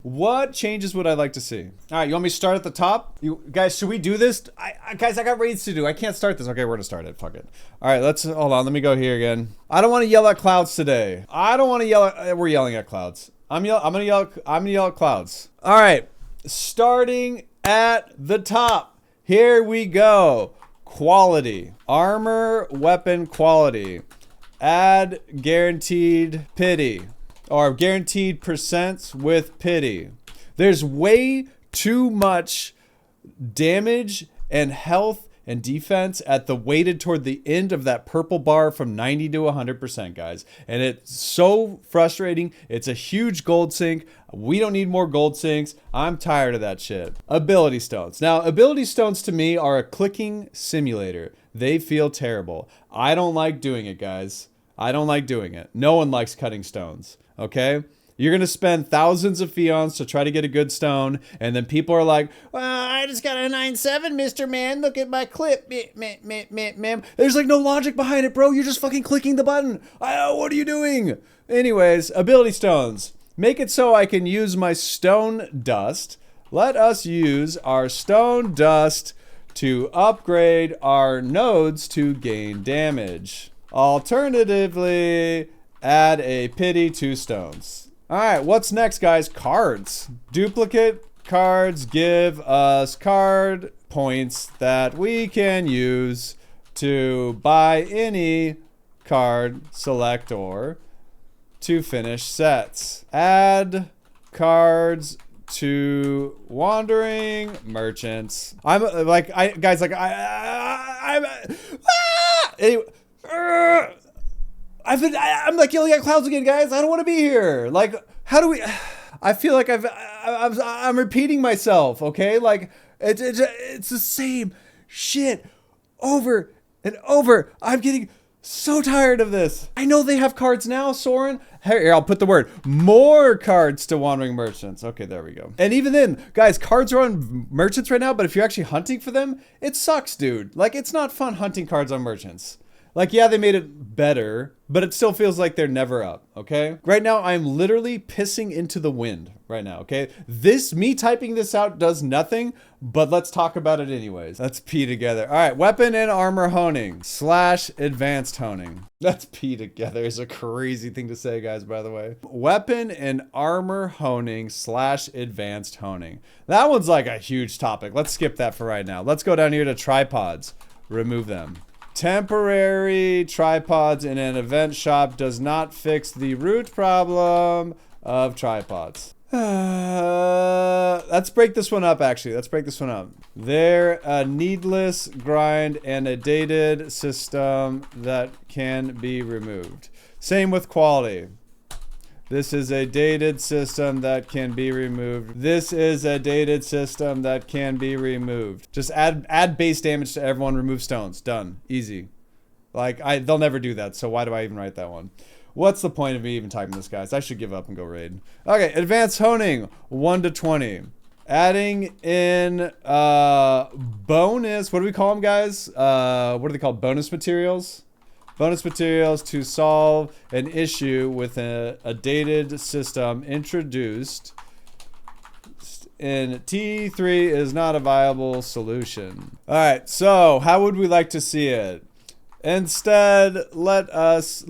What changes would I like to see? All right, you want me to start at the top? You guys, should we do this? Guys, I got raids to do. I can't start this. Okay, we're gonna start it. Fuck it. All right, hold on. Let me go here again. I don't want to yell at clouds today. I don't want to yell at. We're yelling at clouds. I'm gonna yell at clouds. All right, starting at the top. Here we go. Quality, armor, weapon quality. Add guaranteed pity. Or guaranteed percents with pity. There's way too much damage and health and defense at the weighted toward the end of that purple bar from 90 to 100%, guys. And it's so frustrating. It's a huge gold sink. We don't need more gold sinks. I'm tired of that shit. Ability stones. Now, ability stones to me are a clicking simulator. They feel terrible. I don't like doing it, guys. I don't like doing it. No one likes cutting stones. Okay? You're going to spend thousands of fions to try to get a good stone, and then people are like, well, I just got a 9.7, Mr. Man. Look at my clip. Ma'am. There's like no logic behind it, bro. You're just fucking clicking the button. What are you doing? Anyways, ability stones. Make it so I can use my stone dust. Let us use our stone dust to upgrade our nodes to gain damage. Alternatively, add a pity to stones. All right, what's next, guys? Cards. Duplicate cards give us card points that we can use to buy any card selector to finish sets. Add cards to wandering merchants. I'm like, anyway. I'm like yelling at clouds again, guys. I don't want to be here. Like, how do we? I feel like I'm repeating myself. Okay, like it's the same shit over and over. I'm getting so tired of this. I know they have cards now, Soren. Here, I'll put the word more cards to wandering merchants. Okay, there we go. And even then, guys, cards are on merchants right now. But if you're actually hunting for them, it sucks, dude. Like, it's not fun hunting cards on merchants. Like, yeah, they made it better, but it still feels like they're never up, okay? Right now, I'm literally pissing into the wind right now, okay? Me typing this out does nothing, but let's talk about it anyways. Let's pee together. All right, weapon and armor honing / advanced honing. Let's pee together is a crazy thing to say, guys, by the way. Weapon and armor honing / advanced honing. That one's like a huge topic. Let's skip that for right now. Let's go down here to tripods. Remove them. Temporary tripods in an event shop does not fix the root problem of tripods. Let's break this one up, actually. Let's break this one up. They're a needless grind and a dated system that can be removed. Same with quality. This is a dated system that can be removed. This is a dated system that can be removed. Just add base damage to everyone, remove stones. Done. Easy. Like, they'll never do that, so why do I even write that one? What's the point of me even typing this, guys? I should give up and go raid. Okay, advanced honing, 1 to 20. Adding in bonus, what do we call them, guys? What are they called? Bonus materials? Bonus materials to solve an issue with a dated system introduced in T3 is not a viable solution. All right, so how would we like to see it? Instead, let us,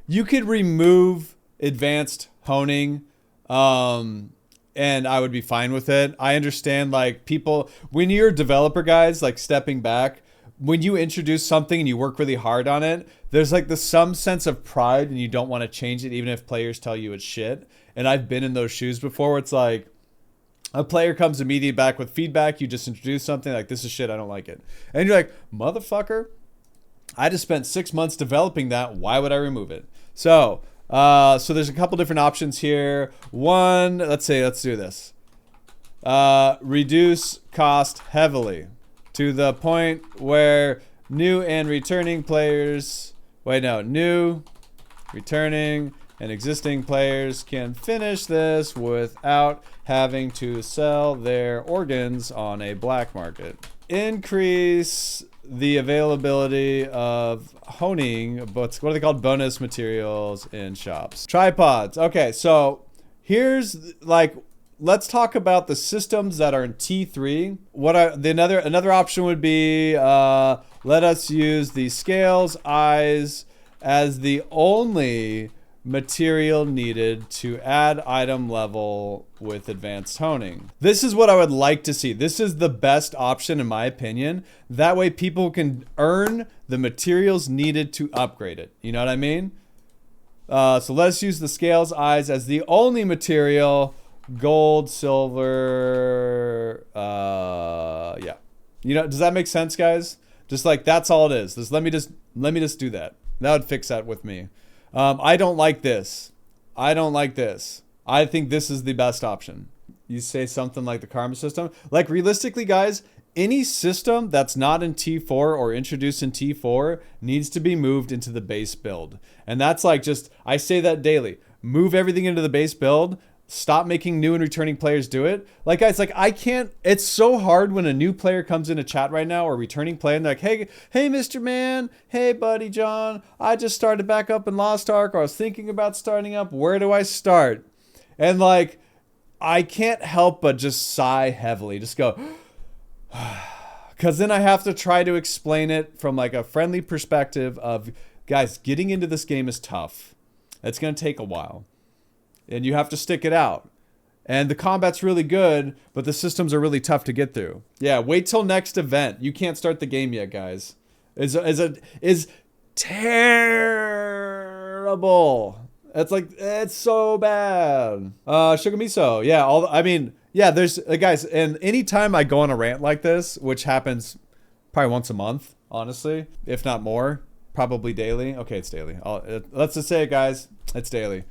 you could remove advanced honing, and I would be fine with it. I understand, like, people, when you're developer guys, like, stepping back, when you introduce something and you work really hard on it, there's like some sense of pride and you don't want to change it even if players tell you it's shit. And I've been in those shoes before where it's like a player comes immediately back with feedback. You just introduce something like, this is shit, I don't like it. And you're like, motherfucker, I just spent 6 months developing that. Why would I remove it? So there's a couple different options here. One, let's do this. Reduce cost heavily. To the point where new, returning, and existing players can finish this without having to sell their organs on a black market. Increase the availability of honing, what are they called? Bonus materials in shops. Tripods. Okay, so here's like, let's talk about the systems that are in T3. Another option would be let us use the scales eyes as the only material needed to add item level with advanced honing. This is what I would like to see. This is the best option in my opinion. That way people can earn the materials needed to upgrade it. You know what I mean? So let's use the scales eyes as the only material. Gold, silver, yeah. You know, does that make sense, guys? Just like, that's all it is. Let me just do that. That would fix that with me. I don't like this. I don't like this. I think this is the best option. You say something like the karma system. Like, realistically, guys, any system that's not in T4 or introduced in T4 needs to be moved into the base build. And that's like, just, I say that daily. Move everything into the base build. Stop making new and returning players do it. Like, guys, like, I can't, it's so hard when a new player comes into chat right now or returning player and they're like, hey, Mr. Man, hey, buddy John, I just started back up in Lost Ark, or I was thinking about starting up. Where do I start? And like, I can't help but just sigh heavily. Just go, because then I have to try to explain it from like a friendly perspective of, guys, getting into this game is tough. It's going to take a while. And you have to stick it out. And the combat's really good, but the systems are really tough to get through. Yeah, wait till next event. You can't start the game yet, guys. Is terrible. It's so bad. Sugar miso. Yeah, there's guys, and anytime I go on a rant like this, which happens probably once a month, honestly, if not more, probably daily. Okay, it's daily. Let's just say it, guys. It's daily.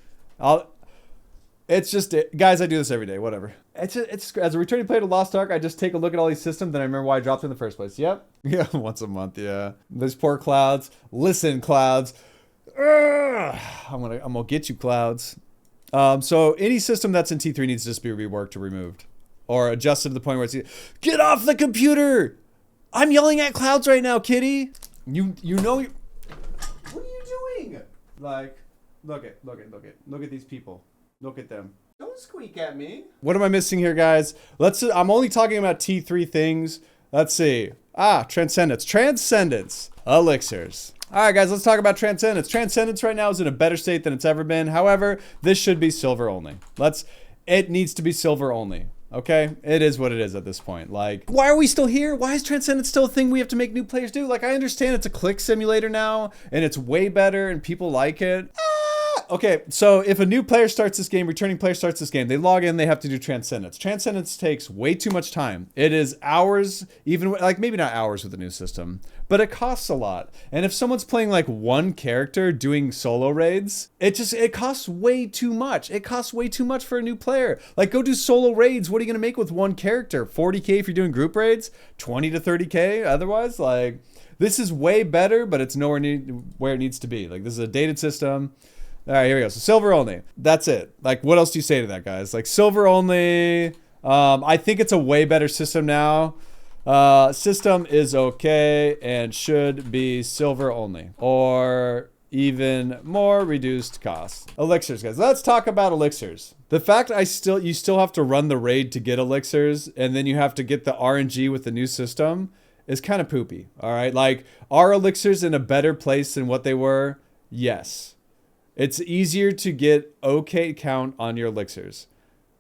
It's just, guys, I do this every day, whatever. It's as a returning player to Lost Ark, I just take a look at all these systems, then I remember why I dropped them in the first place. Yep. Yeah, once a month, yeah. Those poor clouds. Listen, clouds. Ugh. I'm gonna get you, clouds. So any system that's in T3 needs to just be reworked or removed. Or adjusted to the point where it's, get off the computer! I'm yelling at clouds right now, kitty! You know, what are you doing? Like, look at these people. Look at them. Don't squeak at me. What am I missing here, guys? I'm only talking about T3 things. Let's see. Transcendence. Transcendence. Elixirs. All right, guys, let's talk about Transcendence. Transcendence right now is in a better state than it's ever been. However, this should be silver only. It needs to be silver only. Okay? It is what it is at this point. Like, why are we still here? Why is Transcendence still a thing we have to make new players do? Like, I understand it's a click simulator now, and it's way better, and people like it. Okay, so if a new player starts this game, returning player starts this game, they log in, they have to do Transcendence. Transcendence takes way too much time. It is hours, even like maybe not hours with the new system, but it costs a lot. And if someone's playing like one character doing solo raids, it costs way too much. It costs way too much for a new player. Like, go do solo raids. What are you gonna make with one character? 40K if you're doing group raids, 20 to 30K otherwise. Like, this is way better, but it's nowhere near where it needs to be. Like, this is a dated system. All right, here we go. So silver only. That's it. Like, what else do you say to that, guys? Like, silver only. I think it's a way better system now. System is okay and should be silver only, or even more reduced cost. Elixirs, guys. Let's talk about elixirs. The fact you still have to run the raid to get elixirs, and then you have to get the RNG with the new system, is kind of poopy. All right, like, are elixirs in a better place than what they were? Yes. It's easier to get okay count on your elixirs.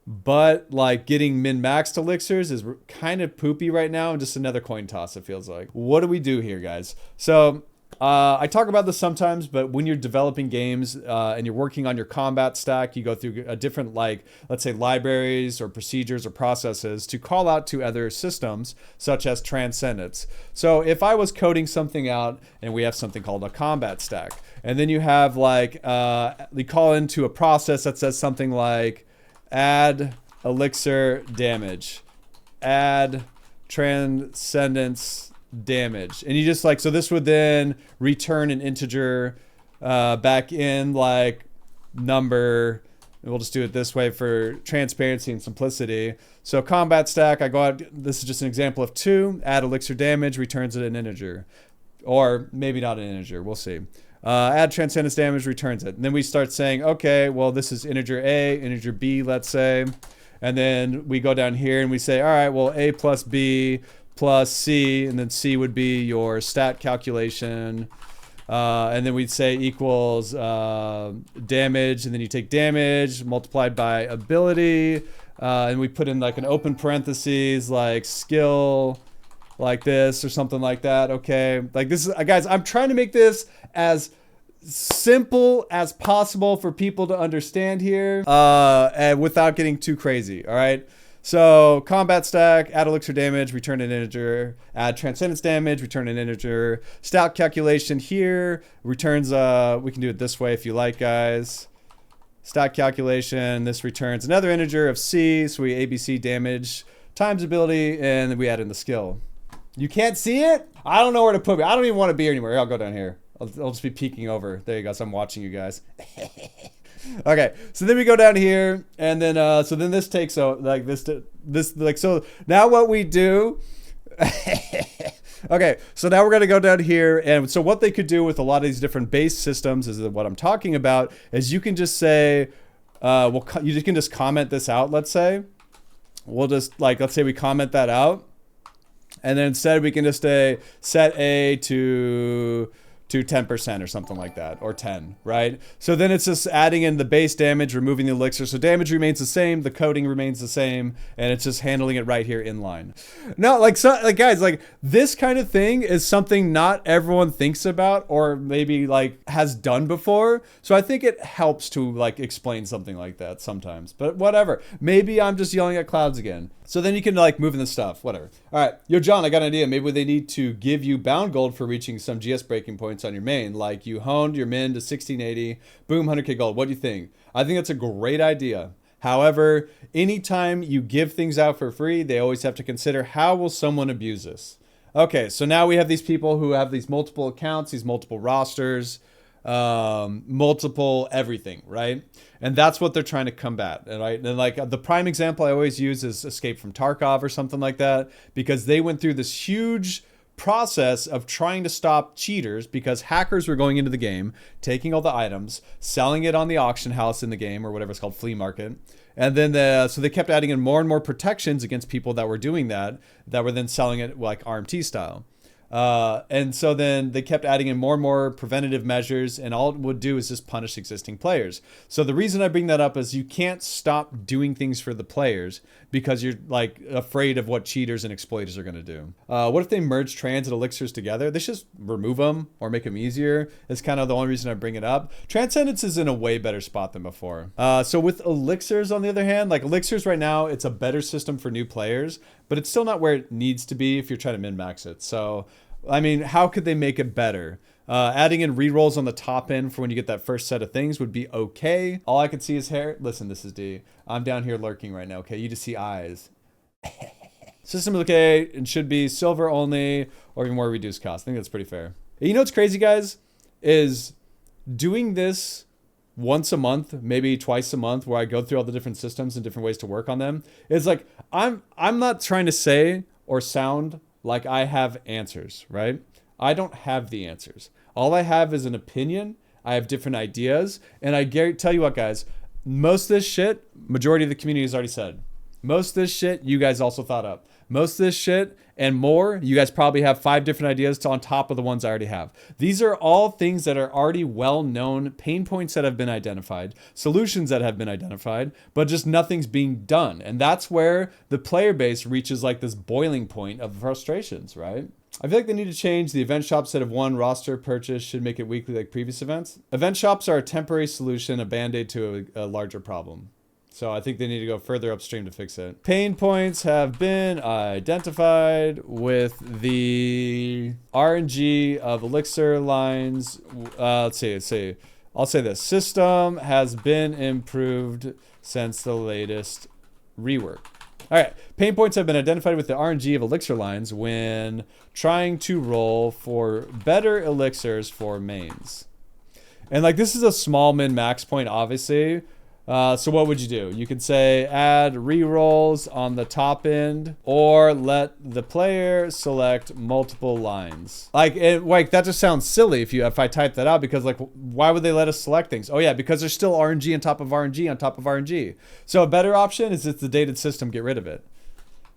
But like getting min-maxed elixirs is kind of poopy right now, and just another coin toss, it feels like. What do we do here, guys? So I talk about this sometimes, but when you're developing games and you're working on your combat stack, you go through a different, like, let's say libraries or procedures or processes to call out to other systems, such as Transcendence. So if I was coding something out and we have something called a combat stack, and then you have like, we call into a process that says something like, add elixir damage, add Transcendence damage, and you just like, so this would then return an integer back in like number, and we'll just do it this way for transparency and simplicity. So combat stack, I go out, this is just an example of 2, add elixir damage, returns it an integer, or maybe not an integer, we'll see. Add transcendence damage, returns it. And then we start saying, okay, well, this is integer A, integer B, let's say. And then we go down here and we say, all right, well, A plus B plus C, and then C would be your stat calculation. And then we'd say equals damage, and then you take damage multiplied by ability. And we put in like an open parentheses, like skill, like this or something like that. Okay, like this is, guys, I'm trying to make this as simple as possible for people to understand here, and without getting too crazy. All right. So combat stack, add elixir damage, return an integer, add transcendence damage, return an integer. Stat calculation here returns, we can do it this way if you like, guys. Stat calculation, this returns another integer of C, so we ABC damage times ability, and then we add in the skill. You can't see it? I don't know where to put me. I don't even want to be here anymore. I'll go down here. I'll just be peeking over. There you go. So I'm watching you guys. Okay, so then we go down here, and then so then this takes like this like, so now what we do. Okay, so now we're gonna go down here, and so what they could do with a lot of these different base systems is what I'm talking about is you can just say, well, you can just comment this out. Let's say we'll just like, let's say we comment that out, and then instead we can just say set A to 10% or something like that, or 10, right? So then it's just adding in the base damage, removing the elixir. So damage remains the same, the coding remains the same, and it's just handling it right here in line. Now, like, so, like guys, like this kind of thing is something not everyone thinks about or maybe like has done before. So I think it helps to like explain something like that sometimes, but whatever. Maybe I'm just yelling at clouds again. So then you can like move in the stuff, whatever. All right, yo, John, I got an idea. Maybe they need to give you bound gold for reaching some GS breaking points on your main. Like you honed your min to 1680, boom, 100k gold. What do you think? I think that's a great idea. However, anytime you give things out for free, they always have to consider how will someone abuse this? Okay, so now we have these people who have these multiple accounts, these multiple rosters, multiple everything, right? And that's what they're trying to combat, right? And like the prime example I always use is Escape from Tarkov or something like that, because they went through this huge process of trying to stop cheaters because hackers were going into the game, taking all the items, selling it on the auction house in the game or whatever it's called, flea market. And then so they kept adding in more and more protections against people that were doing that were then selling it like RMT style. And so then they kept adding in more and more preventative measures, and all it would do is just punish existing players. So the reason I bring that up is you can't stop doing things for the players because you're like afraid of what cheaters and exploiters are going to do. What if they merge trans and elixirs together? They should just remove them or make them easier. It's kind of the only reason I bring it up. Transcendence is in a way better spot than before. So with elixirs, on the other hand, like elixirs right now, it's a better system for new players, but it's still not where it needs to be if you're trying to min-max it. So, I mean, how could they make it better? Adding in rerolls on the top end for when you get that first set of things would be okay. All I can see is hair. Listen, this is D. I'm down here lurking right now, okay? You just see eyes. System is okay and should be silver only or even more reduced cost. I think that's pretty fair. You know what's crazy, guys? Is doing this once a month, maybe twice a month, where I go through all the different systems and different ways to work on them. It's like, I'm not trying to say or sound like I have answers, right? I don't have the answers. All I have is an opinion. I have different ideas. And I tell you what, guys, most of this shit, majority of the community has already said. Most of this shit, you guys also thought up. Most of this shit and more, you guys probably have 5 different ideas on top of the ones I already have. These are all things that are already well-known, pain points that have been identified, solutions that have been identified, but just nothing's being done. And that's where the player base reaches like this boiling point of frustrations, right? I feel like they need to change the event shop set of one roster purchase should make it weekly like previous events. Event shops are a temporary solution, a band-aid to a larger problem. So I think they need to go further upstream to fix it. Pain points have been identified with the RNG of elixir lines. Let's see. I'll say this. System has been improved since the latest rework. All right. Pain points have been identified with the RNG of elixir lines when trying to roll for better elixirs for mains. And like this is a small min max point, obviously. So what would you do? You could say add rerolls on the top end, or let the player select multiple lines. Like that just sounds silly if I type that out, because like, why would they let us select things? Oh yeah, because there's still RNG on top of RNG on top of RNG. So a better option is it's the dated system. Get rid of it.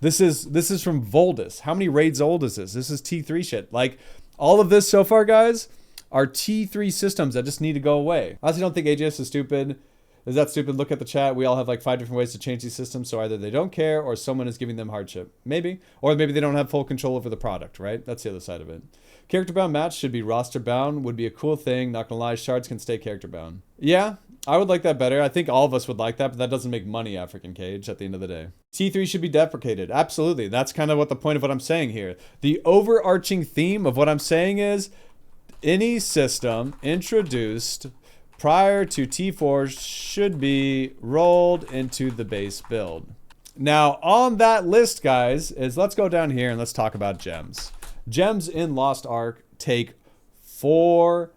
This is from Voldus. How many raids old is this? This is T3 shit. Like all of this so far, guys, are T3 systems that just need to go away. I also don't think AJS is stupid. Is that stupid? Look at the chat. We all have like 5 different ways to change these systems. So either they don't care or someone is giving them hardship. Maybe. Or maybe they don't have full control over the product, right? That's the other side of it. Character bound match should be roster bound. Would be a cool thing. Not gonna lie, shards can stay character bound. Yeah, I would like that better. I think all of us would like that, but that doesn't make money, African Cage, at the end of the day. T3 should be deprecated. Absolutely. That's kind of what the point of what I'm saying here. The overarching theme of what I'm saying is any system introduced prior to T4 should be rolled into the base build. Now, on that list, guys, is let's go down here and let's talk about gems. Gems in Lost Ark take forever,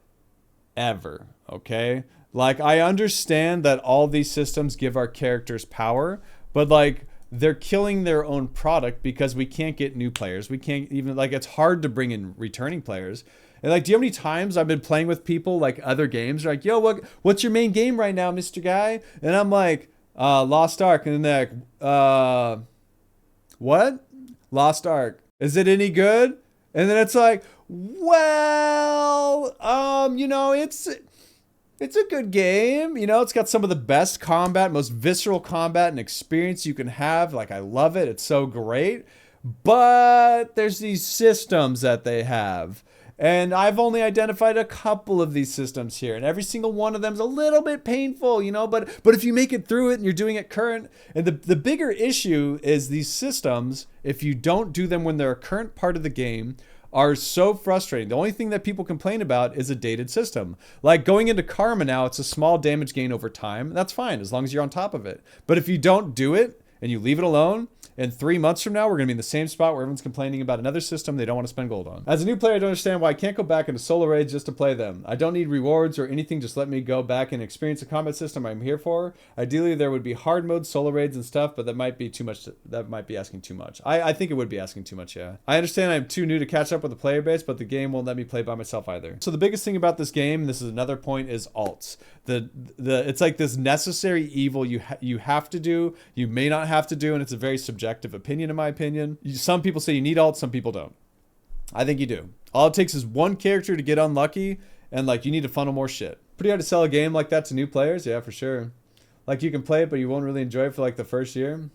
okay? Like, I understand that all these systems give our characters power, but like, they're killing their own product because we can't get new players. We can't even, like, it's hard to bring in returning players. And like, do you know how many times I've been playing with people like other games? They're like, yo, what's your main game right now, Mr. Guy? And I'm like, Lost Ark. And then they're like, what? Lost Ark. Is it any good? And then it's like, well, you know, it's a good game. You know, it's got some of the best combat, most visceral combat and experience you can have. Like, I love it. It's so great. But there's these systems that they have. And I've only identified a couple of these systems here, and every single one of them is a little bit painful, you know, but if you make it through it and you're doing it current, and the bigger issue is these systems, if you don't do them when they're a current part of the game, are so frustrating. The only thing that people complain about is a dated system. Like going into Karma now, it's a small damage gain over time. That's fine as long as you're on top of it. But if you don't do it and you leave it alone, in 3 months from now, we're going to be in the same spot where everyone's complaining about another system they don't want to spend gold on. As a new player, I don't understand why I can't go back into solo raids just to play them. I don't need rewards or anything. Just let me go back and experience a combat system I'm here for. Ideally, there would be hard mode, solo raids and stuff, but that might be too much. That might be asking too much. I think it would be asking too much, yeah. I understand I'm too new to catch up with the player base, but the game won't let me play by myself either. So the biggest thing about this game, and this is another point, is alts. It's like this necessary evil you have to do, you may not have to do, and it's a very subjective opinion in my opinion. Some people say you need alts, some people don't. I think you do. All it takes is one character to get unlucky, and like you need to funnel more shit. Pretty hard to sell a game like that to new players, yeah, for sure. Like you can play it, but you won't really enjoy it for like the first year.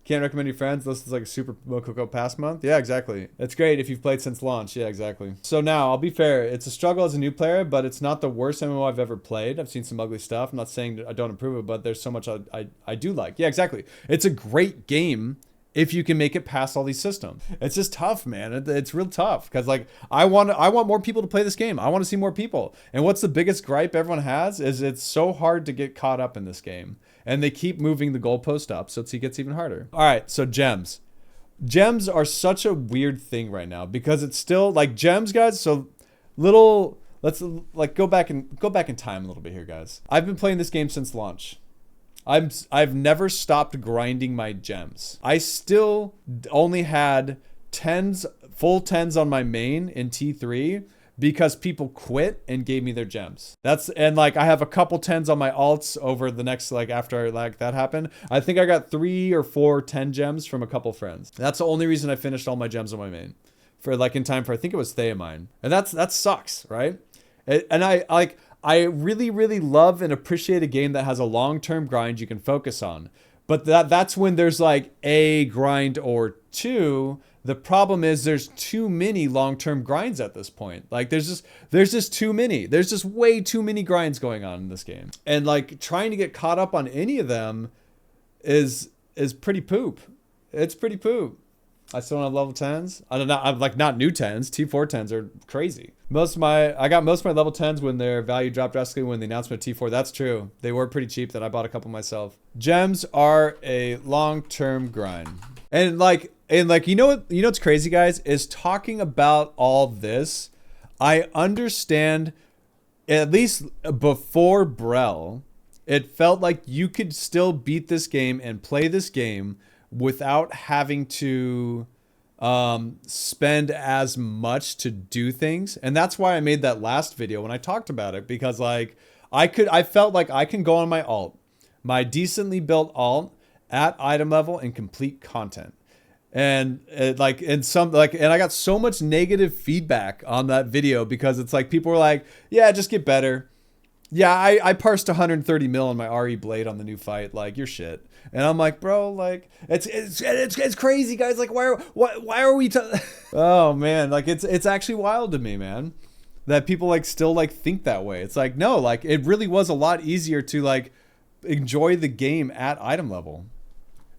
Can't recommend your friends. This is like a super Mococo pass month. Yeah, exactly. It's great if you've played since launch. Yeah, exactly. So now, I'll be fair. It's a struggle as a new player, but it's not the worst MMO I've ever played. I've seen some ugly stuff. I'm not saying I don't approve it, but there's so much I do like. Yeah, exactly. It's a great game if you can make it past all these systems. It's just tough, man. It's real tough because like I want more people to play this game. I want to see more people. And what's the biggest gripe everyone has is it's so hard to get caught up in this game. And they keep moving the goalpost up, so it gets even harder. All right, so gems. Gems are such a weird thing right now because it's still like gems, guys. So let's like go back in time a little bit here, guys. I've been playing this game since launch. I've never stopped grinding my gems. I still only had full tens on my main in T3 because people quit and gave me their gems. And like I have a couple tens on my alts over the next, like after like that happened. I think I got 3 or 4 10 gems from a couple friends. That's the only reason I finished all my gems on my main for like in time for, I think it was Theamine. And that sucks, right? And I really, really love and appreciate a game that has a long-term grind you can focus on. But that's when there's like a grind or two. The problem is there's too many long-term grinds at this point. Like there's just too many. There's just way too many grinds going on in this game. And like trying to get caught up on any of them is pretty poop. It's pretty poop. I still don't have level 10s. I don't know. I'm like not new 10s. T4 10s are crazy. I got most of my level 10s when their value dropped drastically when the announcement of T4. That's true. They were pretty cheap. That I bought a couple myself. Gems are a long-term grind. And you know what's crazy, guys, is talking about all this. I understand, at least before Brel, It felt like you could still beat this game and play this game without having to spend as much to do things. And that's why I made that last video when I talked about it, because like I felt like I can go on my alt, my decently built alt at item level and complete content. And and I got so much negative feedback on that video because it's like people were like, yeah, just get better. Yeah, I parsed 130 mil on my RE blade on the new fight. Like, you're shit. And I'm like, bro, like it's crazy, guys. Like, why are we oh man, like it's actually wild to me, man, that people like still like think that way. It's like, no, like it really was a lot easier to like enjoy the game at item level.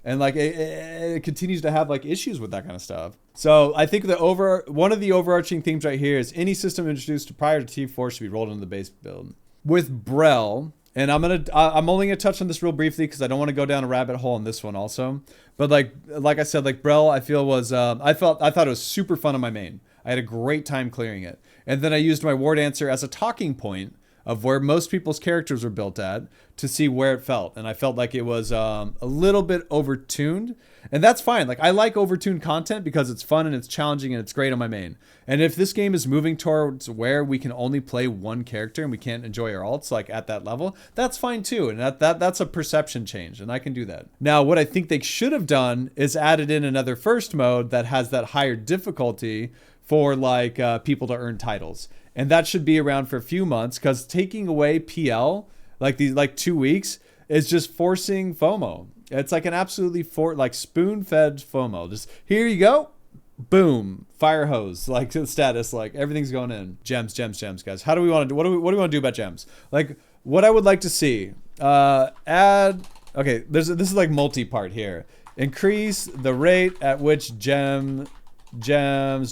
And like it continues to have like issues with that kind of stuff. So I think one of the overarching themes right here is any system introduced prior to T4 should be rolled into the base build. With Brel, and I'm only gonna touch on this real briefly because I don't want to go down a rabbit hole on this one also. But like I said, like Brel, I feel was I thought it was super fun on my main. I had a great time clearing it, and then I used my ward answer as a talking point of where most people's characters were built at to see where it felt. And I felt like it was a little bit overtuned, and that's fine. Like I like overtuned content because it's fun and it's challenging and it's great on my main. And if this game is moving towards where we can only play one character and we can't enjoy our alts like at that level, that's fine too. And that's a perception change, and I can do that. Now, what I think they should have done is added in another first mode that has that higher difficulty for like people to earn titles. And that should be around for a few months, because taking away PL like these 2 weeks is just forcing FOMO. It's like an absolutely spoon-fed FOMO. Just here you go, boom, fire hose, like the status, like everything's going in. Gems, guys. How do we want to do? What do we want to do about gems? Like what I would like to see, add. Okay, this is like multi-part here. Increase the rate at which gems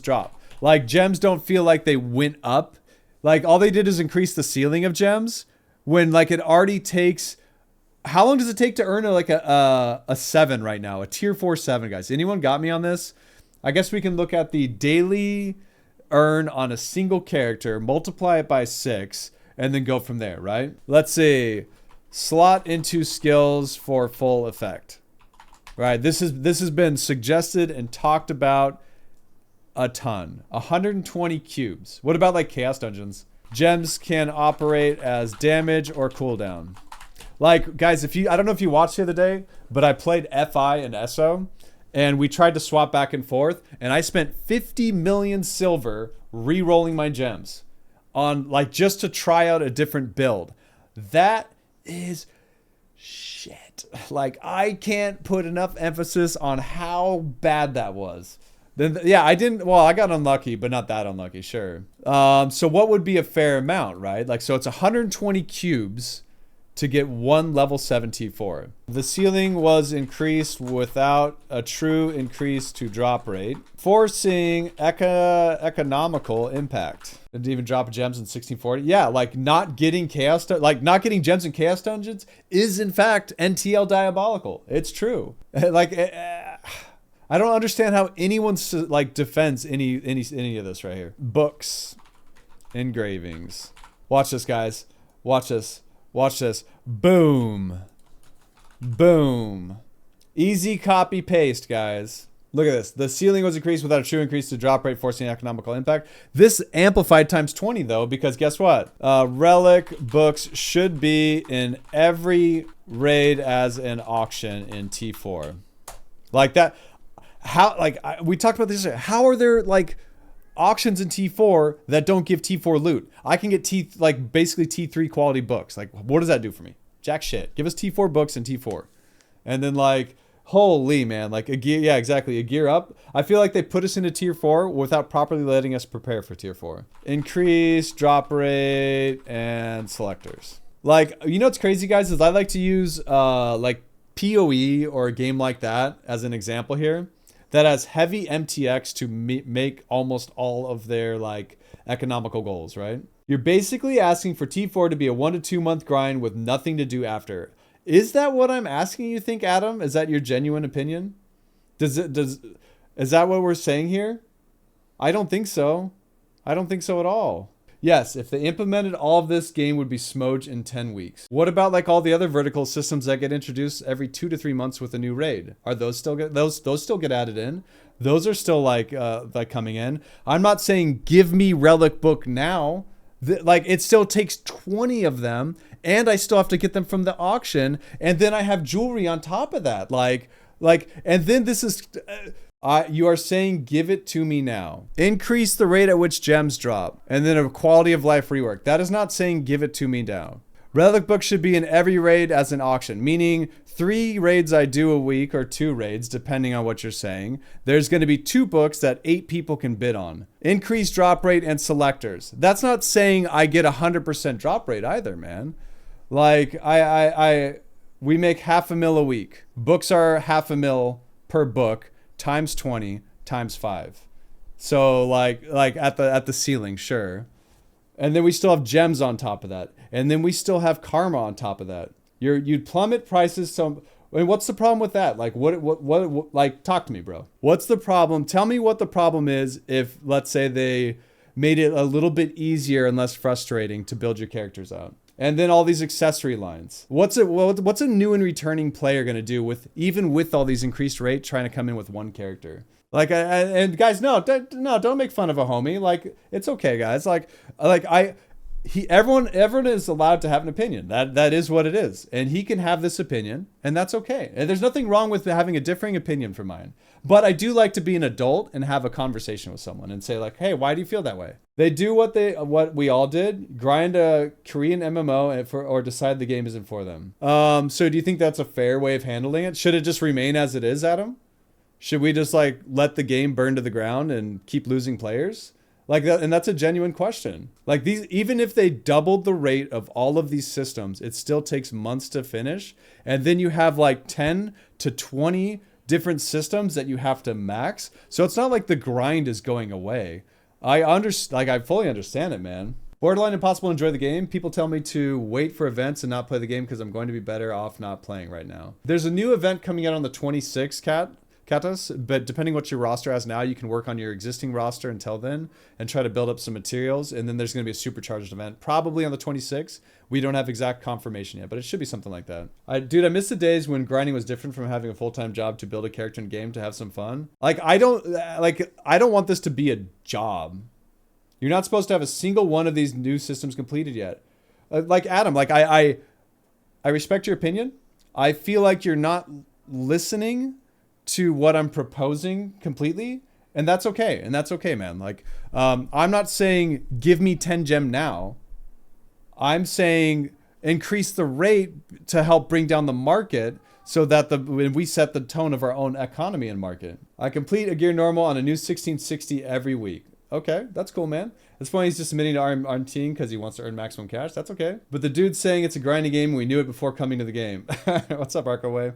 drop. Like gems don't feel like they went up. Like all they did is increase the ceiling of gems when like it already takes. How long does it take to earn a 7 right now? A tier 4 7, guys. Anyone got me on this? I guess we can look at the daily earn on a single character, multiply it by 6, and then go from there, right? Let's see. Slot into skills for full effect. Right. This has been suggested and talked about a ton. 120 cubes. What about like chaos dungeons? Gems can operate as damage or cooldown. Like guys, I don't know if you watched the other day, but I played FI and SO and we tried to swap back and forth, and I spent 50 million silver re-rolling my gems on like just to try out a different build. That is shit. Like I can't put enough emphasis on how bad that was. Then yeah, I got unlucky, but not that unlucky, sure. So what would be a fair amount, right? Like, so it's 120 cubes to get one level 7 T4. The ceiling was increased without a true increase to drop rate, forcing economical impact. Didn't even drop gems in 1640. Yeah, like not getting not getting gems in chaos dungeons is in fact NTL diabolical. It's true. Like. I don't understand how anyone like defends any of this right here. Books, engravings. Watch this, guys. Watch this. Watch this. Boom. Boom. Easy copy paste, guys. Look at this. The ceiling was increased without a true increase to drop rate, forcing economical impact. This amplified times 20 though, because guess what? Relic books should be in every raid as an auction in T4. Like that. How, like, we talked about this. How are there like auctions in T4 that don't give T4 loot? I can get basically T3 quality books. Like, what does that do for me? Jack shit. Give us T4 books in T4. And then like, holy man, like a gear. Yeah, exactly. A gear up. I feel like they put us into tier 4 without properly letting us prepare for tier 4. Increase drop rate and selectors. Like, you know what's crazy, guys, is I like to use like PoE or a game like that as an example here. That has heavy MTX to make almost all of their like economical goals, right? You're basically asking for T4 to be a 1 to 2 month grind with nothing to do after. Is that what I'm asking you think, Adam? Is that your genuine opinion? Is that what we're saying here? I don't think so. I don't think so at all. Yes, if they implemented all of this, game would be smoj in 10 weeks. What about like all the other vertical systems that get introduced every 2 to 3 months with a new raid? Are those still those still get added in? Those are still like coming in. I'm not saying give me relic book now. Like it still takes 20 of them, and I still have to get them from the auction, and then I have jewelry on top of that. And then this is. You are saying give it to me now. Increase the rate at which gems drop, and then a quality of life rework. That is not saying give it to me now. Relic book should be in every raid as an auction, meaning 3 raids I do a week or 2 raids, depending on what you're saying. There's going to be 2 books that 8 people can bid on. Increase drop rate and selectors. That's not saying I get 100% drop rate either, man. Like we make $500,000 a week. Books are $500,000 per book. Times 20 times 5. So like at the ceiling, sure. And then we still have gems on top of that. And then we still have karma on top of that. You'd plummet prices. So I mean, what's the problem with that? Like what like talk to me, bro. What's the problem? Tell me what the problem is if, let's say, they made it a little bit easier and less frustrating to build your characters out. And then all these accessory lines. What's a new and returning player going to do with even with all these increased rate trying to come in with one character? Like, and guys, no, don't make fun of a homie. Like, it's okay, guys. Everyone is allowed to have an opinion. That is what it is, and he can have this opinion, and that's okay. And there's nothing wrong with having a differing opinion from mine. But I do like to be an adult and have a conversation with someone and say like, hey, why do you feel that way? They do what we all did: grind a Korean MMO or decide the game isn't for them. So do you think that's a fair way of handling it? Should it just remain as it is, Adam? Should we just like let the game burn to the ground and keep losing players? Like that, and that's a genuine question. Like these, even if they doubled the rate of all of these systems, it still takes months to finish. And then you have like 10 to 20 different systems that you have to max. So it's not like the grind is going away. I fully understand it, man. Borderline impossible to enjoy the game. People tell me to wait for events and not play the game because I'm going to be better off not playing right now. There's a new event coming out on the 26th, Katas, but depending what your roster has now, you can work on your existing roster until then and try to build up some materials. And then there's going to be a supercharged event probably on the 26th. We don't have exact confirmation yet, but it should be something like that. I miss the days when grinding was different from having a full-time job to build a character in game to have some fun. I don't want this to be a job. You're not supposed to have a single one of these new systems completed yet. Like Adam, I respect your opinion. I feel like you're not listening to what I'm proposing completely, and that's okay. And that's okay, man. Like, I'm not saying give me 10 gem now. I'm saying increase the rate to help bring down the market so that we set the tone of our own economy and market. I complete a gear normal on a new 1660 every week. Okay, that's cool, man. It's funny he's just submitting to our team because he wants to earn maximum cash. That's okay. But the dude's saying it's a grinding game and we knew it before coming to the game. What's up, Arkaway?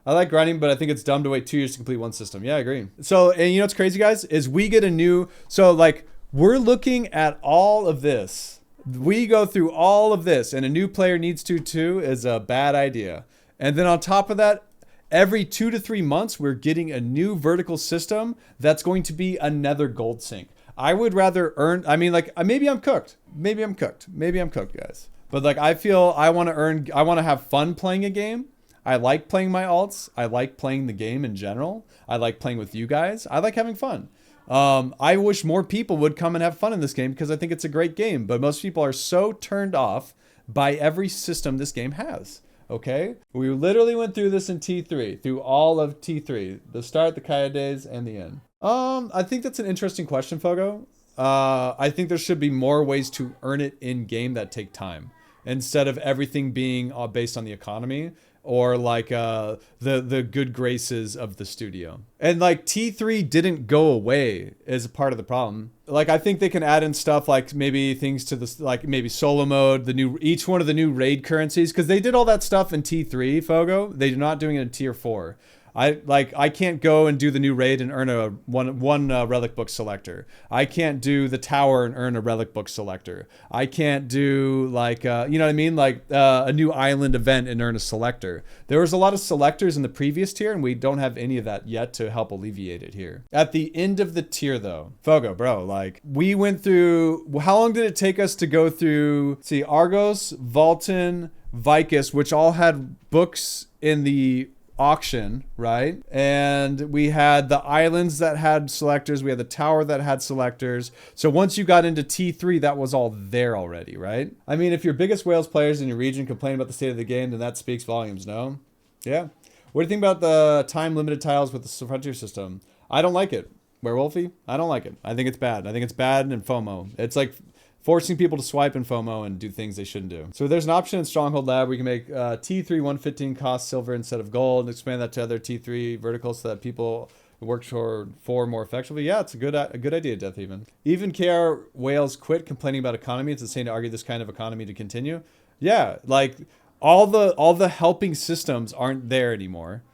I like grinding, but I think it's dumb to wait 2 years to complete one system. Yeah, I agree. So, and you know what's crazy, guys? Is we get a new... So, like, we're looking at all of this. We go through all of this, and a new player needs to, too, is a bad idea. And then on top of that, every 2 to 3 months, we're getting a new vertical system that's going to be another gold sink. I would rather earn... I mean, like, maybe I'm cooked. Maybe I'm cooked, guys. But, like, I feel I want to earn... I want to have fun playing a game. I like playing my alts. I like playing the game in general. I like playing with you guys. I like having fun. I wish more people would come and have fun in this game because I think it's a great game. But most people are so turned off by every system this game has. Okay? We literally went through this in T3, through all of T3. The start, the Kaya days, and the end. I think that's an interesting question, Fogo. I think there should be more ways to earn it in game that take time instead of everything being based on the economy or like the good graces of the studio. And like T3 didn't go away as a part of the problem. Like I think they can add in stuff like maybe things to this, like maybe solo mode, each one of the new raid currencies, because they did all that stuff in T3, Fogo. They're not doing it in Tier 4. I can't go and do the new raid and earn a one relic book selector. I can't do the tower and earn a relic book selector. I can't do like you know what I mean, like a new island event and earn a selector. There was a lot of selectors in the previous tier, and we don't have any of that yet to help alleviate it here. At the end of the tier though, Fogo, bro, like we went through. How long did it take us to go through? See, Argos, Vulcan, Vicus, which all had books in the auction, right? And we had the islands that had selectors. We had the tower that had selectors. So once you got into T3, that was all there already, right? I mean, if your biggest Wales players in your region complain about the state of the game, then that speaks volumes, no? Yeah. What do you think about the time limited tiles with the frontier system? I don't like it. Werewolfy? I don't like it. I think it's bad. I think it's bad and FOMO. It's like forcing people to swipe in FOMO and do things they shouldn't do. So there's an option in Stronghold Lab where you can make T3 115 cost silver instead of gold, and expand that to other T3 verticals so that people work for more effectively. Yeah, it's a good idea, Death Even. Even KR Wales quit complaining about economy. It's insane to argue this kind of economy to continue. Yeah, like all the helping systems aren't there anymore.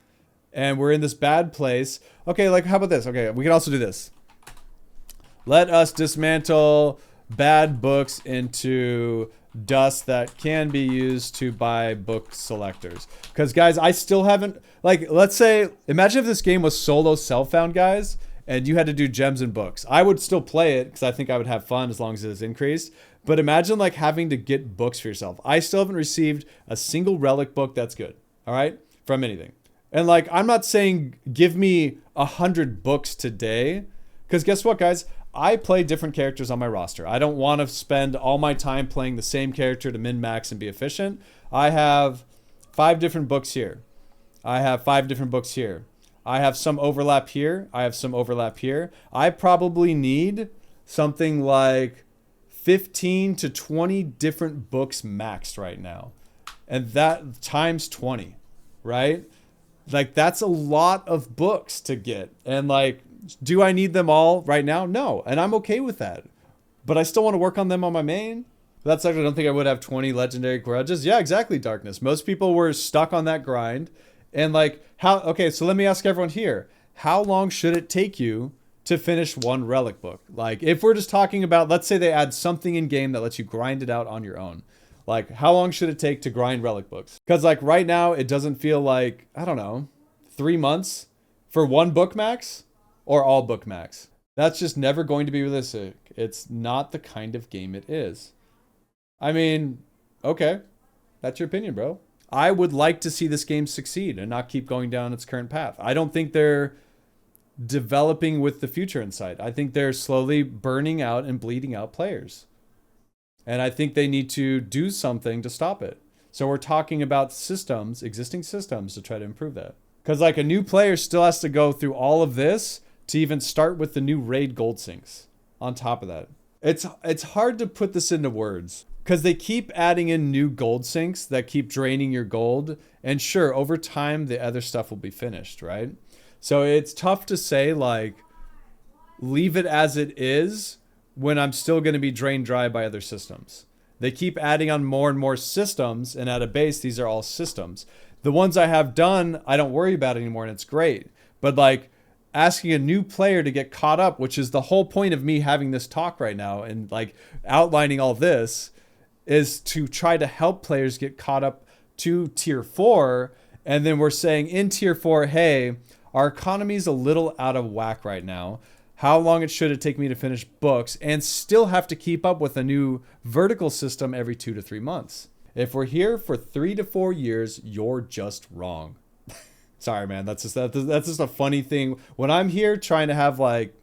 And we're in this bad place. Okay, like how about this? Okay, we can also do this. Let us dismantle bad books into dust that can be used to buy book selectors. Because guys, I still haven't, like, let's say, imagine if this game was solo self-found, guys, and you had to do gems and books. I would still play it because I think I would have fun as long as it is increased. But imagine like having to get books for yourself. I still haven't received a single relic book that's good, all right, from anything. And like, I'm not saying give me 100 books today, because guess what, guys? I play different characters on my roster. I don't want to spend all my time playing the same character to min-max and be efficient. I have 5 different books here. I have 5 different books here. I have some overlap here. I have some overlap here. I probably need something like 15 to 20 different books maxed right now. And that times 20, right? Like that's a lot of books to get. And like, do I need them all right now? No. And I'm okay with that. But I still want to work on them on my main. That's actually, I don't think I would have 20 legendary grudges. Yeah, exactly, Darkness. Most people were stuck on that grind. And like, okay, so let me ask everyone here. How long should it take you to finish one relic book? Like, if we're just talking about, let's say they add something in game that lets you grind it out on your own. Like, how long should it take to grind relic books? Because like right now, it doesn't feel like, I don't know, 3 months for one book max? Or all book max. That's just never going to be realistic. It's not the kind of game it is. I mean, okay. That's your opinion, bro. I would like to see this game succeed and not keep going down its current path. I don't think they're developing with the future in sight. I think they're slowly burning out and bleeding out players. And I think they need to do something to stop it. So we're talking about systems, existing systems, to try to improve that. Because like a new player still has to go through all of this to even start with the new raid gold sinks on top of that. It's hard to put this into words because they keep adding in new gold sinks that keep draining your gold. And sure, over time, the other stuff will be finished, right? So it's tough to say like, leave it as it is when I'm still going to be drained dry by other systems. They keep adding on more and more systems, and at a base, these are all systems. The ones I have done, I don't worry about anymore, and it's great. But like, asking a new player to get caught up, which is the whole point of me having this talk right now and like outlining all this, is to try to help players get caught up to tier 4. And then we're saying in tier 4, hey, our economy's a little out of whack right now. How long should it take me to finish books and still have to keep up with a new vertical system every 2 to 3 months? If we're here for 3 to 4 years, you're just wrong. Sorry, man. That's just a funny thing. When I'm here trying to have like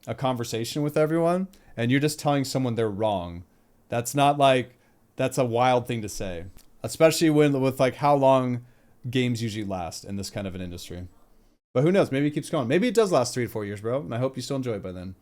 a conversation with everyone and you're just telling someone they're wrong, that's a wild thing to say, especially with like how long games usually last in this kind of an industry. But who knows? Maybe it keeps going. Maybe it does last 3 to 4 years, bro. And I hope you still enjoy it by then.